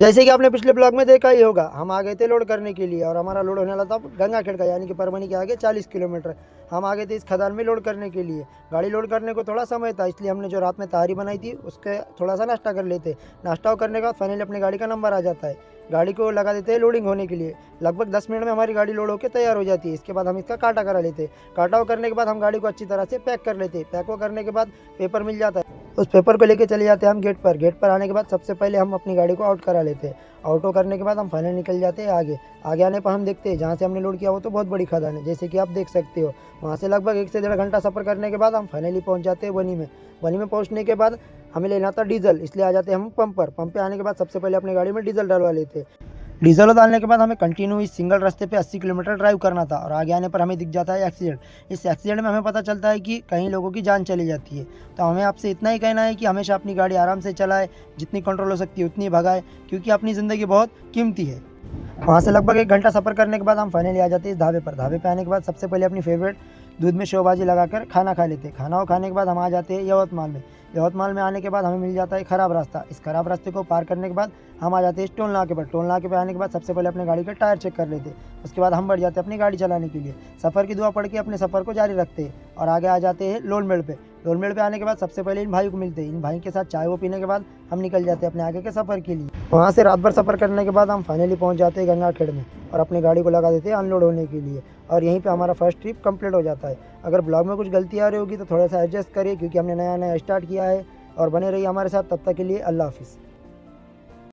जैसे कि आपने पिछले ब्लॉग में देखा ही होगा, हम आ गए थे लोड करने के लिए और हमारा लोड होने वाला था गंगाखेड़ का, यानी कि परभणी के आगे 40 किलोमीटर। हम आ गए थे इस खदान में लोड करने के लिए। गाड़ी लोड करने को थोड़ा समय था, इसलिए हमने जो रात में तहारी बनाई थी उसके थोड़ा सा नाश्ता कर लेते। नाश्ता करने के बाद फाइनली अपनी गाड़ी का नंबर आ जाता है। गाड़ी को लगा देते हैं लोडिंग होने के लिए। लगभग 10 मिनट में हमारी गाड़ी लोड होकर तैयार हो जाती है। इसके बाद हम इसका काटा करा लेते। काटा करने के बाद हम गाड़ी को अच्छी तरह से पैक कर लेते। पैक करने के बाद पेपर मिल जाता है, उस पेपर को लेके चले जाते हैं हम गेट पर। गेट पर आने के बाद सबसे पहले हम अपनी गाड़ी को आउट करा लेते हैं। आउटो करने के बाद हम फाइनल निकल जाते हैं आगे। आगे आने पर हम देखते हैं जहाँ से हमने लोड किया वो तो बहुत बड़ी खदान है, जैसे कि आप देख सकते हो। वहाँ से लगभग 1 से 1.5 घंटा सफ़र करने के बाद हम फाइनली पहुँच जाते हैं बनी में। बनी में पहुँचने के बाद हमें लेना था डीजल, इसलिए आ जाते हैं हम पंप पर। पंप पे आने के बाद सबसे पहले अपनी गाड़ी में डीजल डलवा लेते हैं। डीजल डालने के बाद हमें कंटिन्यू इस सिंगल रास्ते पे 80 किलोमीटर ड्राइव करना था और आगे आने पर हमें दिख जाता है एक्सीडेंट। इस एक्सीडेंट में हमें पता चलता है कि कई लोगों की जान चली जाती है। तो हमें आपसे इतना ही कहना है कि हमेशा अपनी गाड़ी आराम से चलाए, जितनी कंट्रोल हो सकती है उतनी भगाए, क्योंकि अपनी ज़िंदगी बहुत कीमती है। वहाँ से लगभग 1 घंटा सफ़र करने के बाद हम फाइनली आ जाते हैं इस ढाबे पर। ढाबे पे आने के बाद सबसे पहले अपनी फेवरेट दूध में शेव भाजी लगाकर खाना खा लेते। खाना खाने के बाद हम आ जाते हैं यवतमाल में। यवतमाल में आने के बाद हमें मिल जाता है ख़राब रास्ता। इस ख़राब रास्ते को पार करने के बाद हम आ जाते हैं इस टोल नाके पर। टोल नाके पर आने के बाद सबसे पहले अपने गाड़ी का टायर चेक कर लेते। उसके बाद हम बढ़ जाते हैं अपनी गाड़ी चलाने के लिए। सफ़र की दुआ पढ़ के अपने सफ़र को जारी रखते हैं और आगे आ जाते हैं लोलमेड़ पे। लोलमेड़ पे आने के बाद सबसे पहले इन भाई को मिलते हैं। इन भाई के साथ चाय वो पीने के बाद हम निकल जाते हैं अपने आगे के सफ़र के लिए। वहाँ से रात भर सफ़र करने के बाद हम फाइनली पहुँच जाते हैं गंगाखेड़ में और अपनी गाड़ी को लगा देते हैं अनलोड होने के लिए। और यहीं पे हमारा फर्स्ट ट्रिप कंप्लीट हो जाता है। अगर ब्लॉग में कुछ गलती आ रही होगी तो थोड़ा सा एडजस्ट करिए, क्योंकि हमने नया नया स्टार्ट किया है। और बने रहिए हमारे साथ, तब तक के लिए अल्लाह हाफिज़।